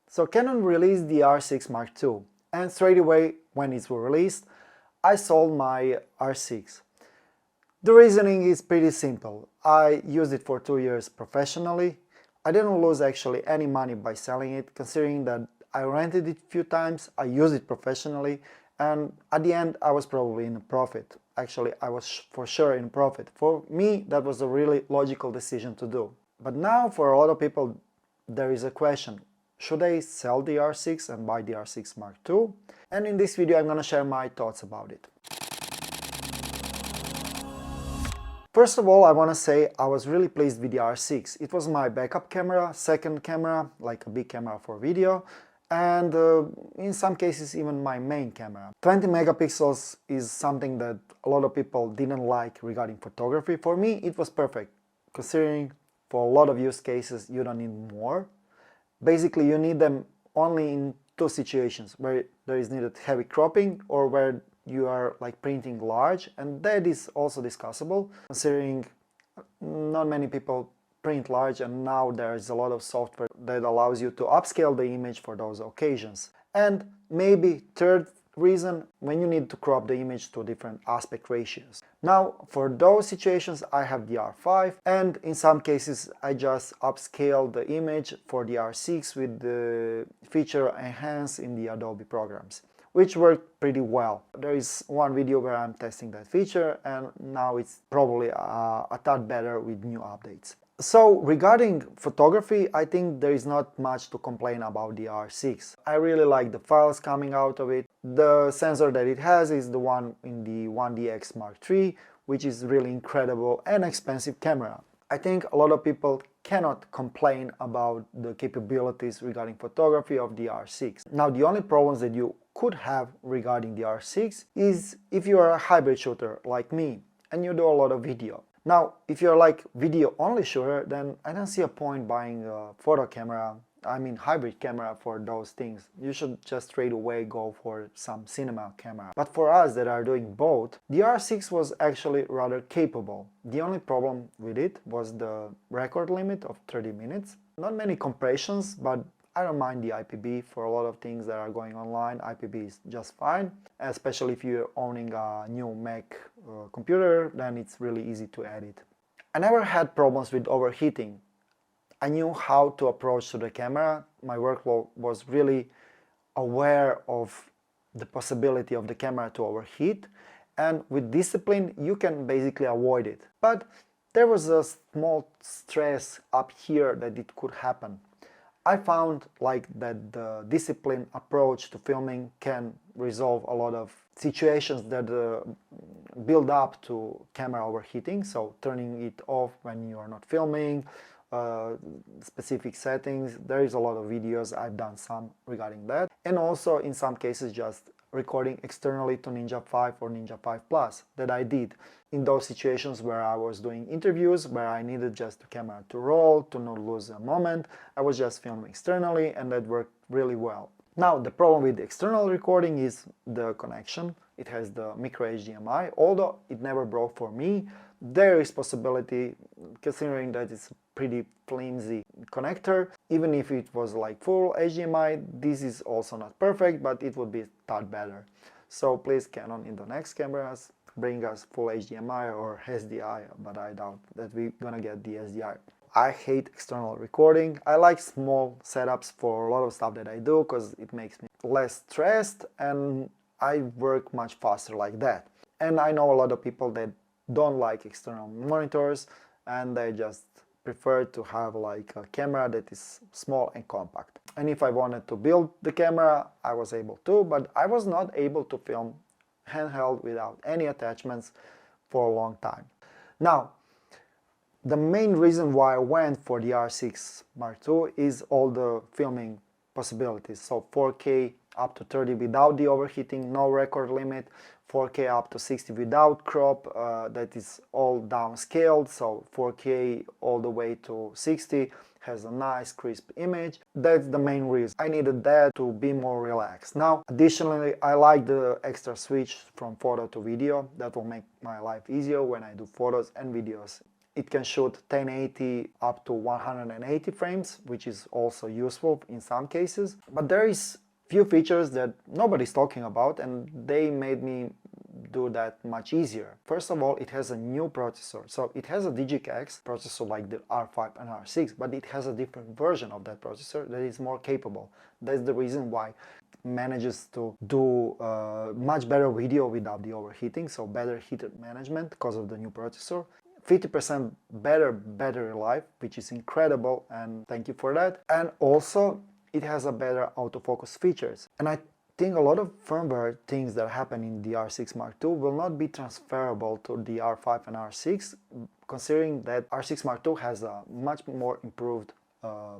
So Canon released the R6 Mark II, and straight away when it was released, I sold my R6. The reasoning is pretty simple. I used it for 2 years professionally. I didn't lose actually any money by selling it, considering that I rented it a few times, I used it professionally, and at the end I was probably in a profit. Actually, I was for sure in profit. For me, that was a really logical decision to do. But now for a lot of people there is a question. Should I sell the R6 and buy the R6 Mark II? And in this video I'm going to share my thoughts about it. First of all, I want to say I was really pleased with the R6. It was my backup camera, second camera, like a big camera for video, and in some cases even my main camera. 20 megapixels is something that a lot of people didn't like regarding photography. For me it was perfect, considering for a lot of use cases you don't need more. Basically you need them only in two situations, where there is needed heavy cropping or where you are like printing large, and that is also discussable, considering not many people print large, and now there is a lot of software that allows you to upscale the image for those occasions. And maybe third reason, when you need to crop the image to different aspect ratios. Now for those situations I have the R5, and in some cases I just upscale the image for the R6 with the feature enhance in the Adobe programs, which worked pretty well. There is one video where I'm testing that feature, and now it's probably a tad better with new updates. So regarding photography, I think there is not much to complain about the R6. I really like the files coming out of it. The sensor that it has is the one in the 1DX Mark III, which is really incredible and expensive camera. I think a lot of people cannot complain about the capabilities regarding photography of the R6. Now the only problems that you could have regarding the R6 is if you are a hybrid shooter like me and you do a lot of video. Now if you're like video only shooter, then I don't see a point buying a photo camera, I mean hybrid camera for those things. You should just straight away go for some cinema camera. But for us that are doing both, the R6 was actually rather capable. The only problem with it was the record limit of 30 minutes. Not many compressions, but I don't mind the IPB. For a lot of things that are going online, IPB is just fine, especially if you're owning a new Mac computer, then it's really easy to edit. I never had problems with overheating. I knew how to approach to the camera. My workflow was really aware of the possibility of the camera to overheat, and with discipline you can basically avoid it. But there was a small stress up here that it could happen. I found like that the disciplined approach to filming can resolve a lot of situations that build up to camera overheating, so turning it off when you are not filming, specific settings. There is a lot of videos, I've done some regarding that, and also in some cases just recording externally to Ninja 5 or Ninja 5 Plus that I did in those situations where I was doing interviews, where I needed just the camera to roll, to not lose a moment. I was just filming externally, and that worked really well. Now the problem with the external recording is the connection. It has the micro HDMI, although it never broke for me. There is possibility, considering that it's a pretty flimsy connector. Even if it was like full HDMI, this is also not perfect, but it would be a tad better. So please, Canon, in the next cameras, bring us full HDMI or SDI, but I doubt that we're gonna get the SDI. I hate external recording. I like small setups for a lot of stuff that I do, because it makes me less stressed and I work much faster like that. And I know a lot of people that don't like external monitors, and they just prefer to have like a camera that is small and compact. And if I wanted to build the camera, I was able to, but I was not able to film handheld without any attachments for a long time. Now, the main reason why I went for the R6 Mark II is all the filming possibilities. So 4K up to 30 without the overheating, no record limit, 4K up to 60 without crop, that is all downscaled, so 4K all the way to 60 has a nice crisp image. That's the main reason. I needed that to be more relaxed. Now, additionally, I like the extra switch from photo to video. That will make my life easier when I do photos and videos It can shoot 1080 up to 180 frames, which is also useful in some cases. But there is few features that nobody's talking about, and they made me do that much easier. First of all, it has a new processor. So it has a DigiX processor like the R5 and R6, but it has a different version of that processor that is more capable. That's the reason why it manages to do much better video without the overheating, so better heat management because of the new processor. 50% better battery life, which is incredible, and thank you for that. And also it has a better autofocus features. And I think a lot of firmware things that happen in the R6 Mark II will not be transferable to the R5 and R6, considering that R6 Mark II has a much more improved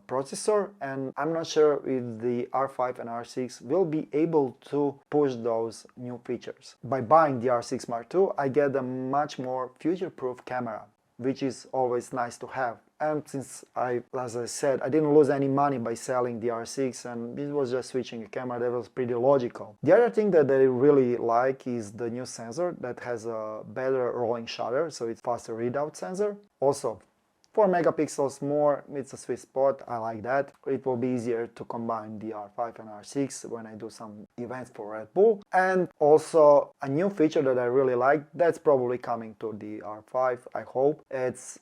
processor, and I'm not sure if the R5 and R6 will be able to push those new features. By buying the R6 Mark II, I get a much more future-proof camera, which is always nice to have. And since as I said, I didn't lose any money by selling the R6, and it was just switching a camera, that was pretty logical. The other thing that I really like is the new sensor that has a better rolling shutter, so it's faster readout sensor. Also, 4 megapixels more, it's a sweet spot, I like that. It will be easier to combine the R5 and R6 when I do some events for Red Bull. And also a new feature that I really like, that's probably coming to the R5, I hope. It's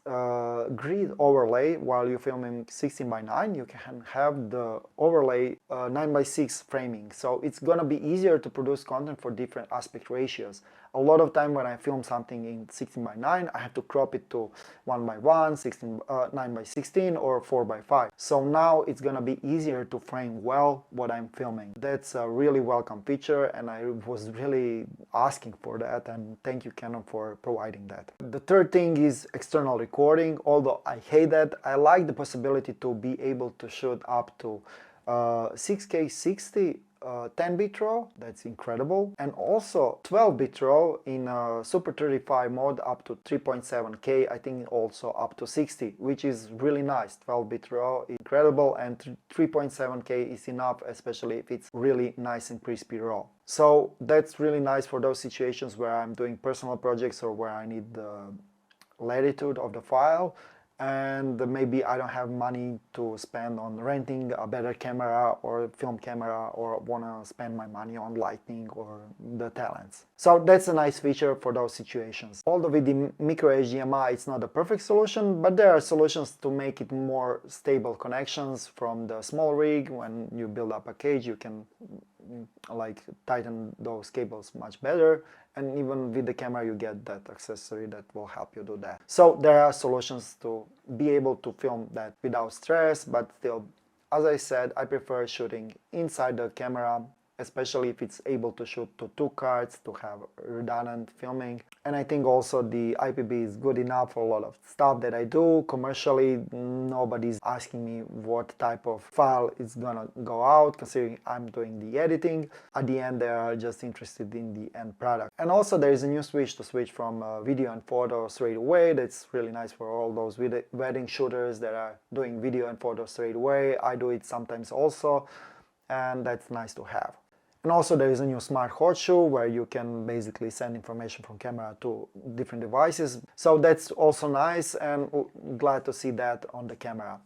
grid overlay. While you're filming 16:9, you can have the overlay 9:6 framing. So it's gonna be easier to produce content for different aspect ratios. A lot of time when I film something in 16:9, I have to crop it to 1:1, 9:16 or 4:5. So now it's gonna be easier to frame well what I'm filming. That's a really welcome feature, and I was really asking for that, and thank you Canon for providing that. The third thing is external recording. Although I hate that, I like the possibility to be able to shoot up to 6K 60 10-bit RAW, that's incredible, and also 12-bit RAW in Super 35 mode up to 3.7K, I think also up to 60, which is really nice. 12-bit RAW is incredible, and 3.7K is enough, especially if it's really nice and crispy RAW. So that's really nice for those situations where I'm doing personal projects or where I need the latitude of the file, and maybe I don't have money to spend on renting a better camera or film camera, or wanna spend my money on lighting or the talents. So that's a nice feature for those situations. Although with the micro HDMI it's not a perfect solution, but there are solutions to make it more stable connections from the small rig. When you build up a cage, you can like tighten those cables much better, and even with the camera you get that accessory that will help you do that. So there are solutions to be able to film that without stress, but still, as I said, I prefer shooting inside the camera, especially if it's able to shoot to 2 cards to have redundant filming. And I think also the IPB is good enough for a lot of stuff that I do commercially. Nobody's asking me what type of file is gonna go out, considering I'm doing the editing. At the end, they are just interested in the end product. And also there is a new switch to switch from video and photo straight away. That's really nice for all those wedding shooters that are doing video and photo straight away. I do it sometimes also, and that's nice to have. And also there is a new smart horseshoe where you can basically send information from camera to different devices. So that's also nice, and glad to see that on the camera.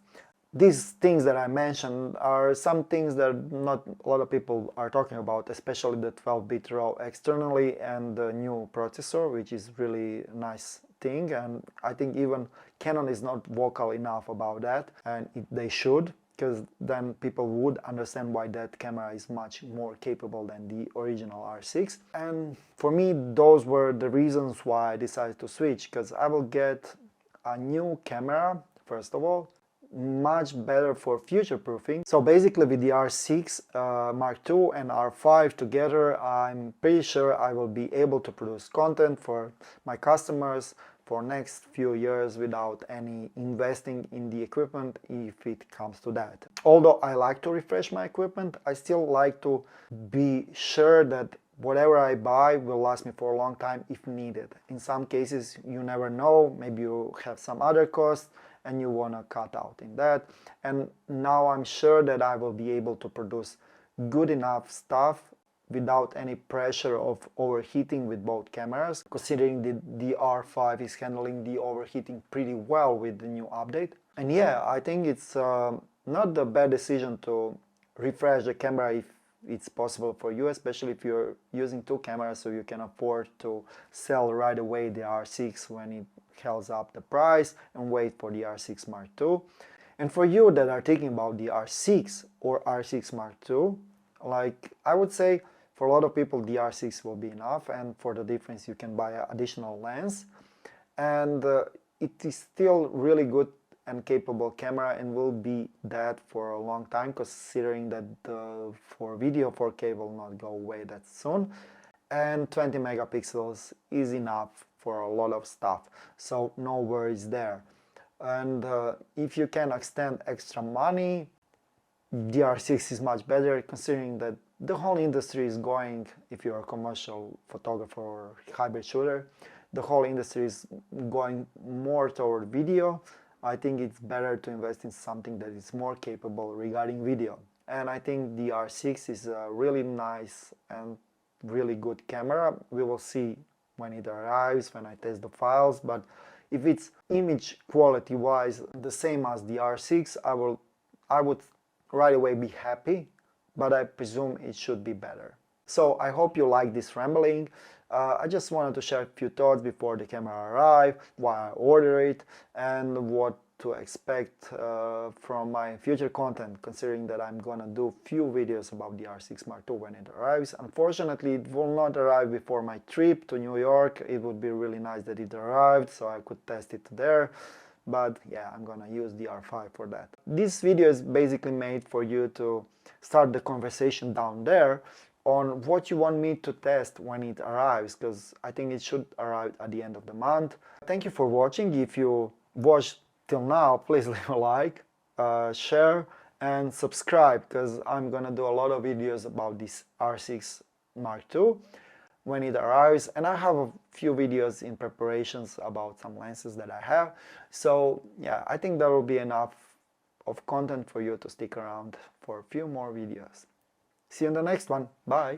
These things that I mentioned are some things that not a lot of people are talking about, especially the 12-bit RAW externally and the new processor, which is really a nice thing. And I think even Canon is not vocal enough about that, and they should, because then people would understand why that camera is much more capable than the original R6. And for me, those were the reasons why I decided to switch, because I will get a new camera, first of all, much better for future-proofing. So basically with the R6 Mark II and R5 together, I'm pretty sure I will be able to produce content for my customers for next few years without any investing in the equipment, if it comes to that. Although I like to refresh my equipment, I still like to be sure that whatever I buy will last me for a long time if needed. In some cases you never know, maybe you have some other costs and you want to cut out in that. And now I'm sure that I will be able to produce good enough stuff without any pressure of overheating with both cameras, considering the R5 is handling the overheating pretty well with the new update. And yeah, I think it's not a bad decision to refresh the camera if it's possible for you, especially if you're using two cameras, so you can afford to sell right away the R6 when it holds up the price and wait for the R6 Mark II. And for you that are thinking about the R6 or R6 Mark II, like I would say for a lot of people the R6 will be enough, and for the difference you can buy an additional lens. And it is still really good and capable camera and will be that for a long time, considering that for video 4K will not go away that soon, and 20 megapixels is enough for a lot of stuff, so no worries there. And if you can extend extra money, the R6 is much better, considering that the whole industry is going, if you're a commercial photographer or hybrid shooter, the whole industry is going more toward video. I think it's better to invest in something that is more capable regarding video. And I think the R6 is a really nice and really good camera. We will see when it arrives, when I test the files, but if it's image quality wise the same as the R6, I would right away be happy, but I presume it should be better. So I hope you like this rambling. I just wanted to share a few thoughts before the camera arrived, why I ordered it, and what to expect from my future content, considering that I'm gonna do few videos about the R6 Mark II when it arrives. Unfortunately, it will not arrive before my trip to New York. It would be really nice that it arrived so I could test it there. But yeah, I'm gonna use the R5 for that. This video is basically made for you to start the conversation down there on what you want me to test when it arrives, because I think it should arrive at the end of the month. Thank you for watching. If you watched till now, please leave a like, share and subscribe, because I'm gonna do a lot of videos about this R6 Mark II when it arrives, and I have a few videos in preparations about some lenses that I have. So yeah, I think there will be enough of content for you to stick around for a few more videos. See you in the next one. Bye!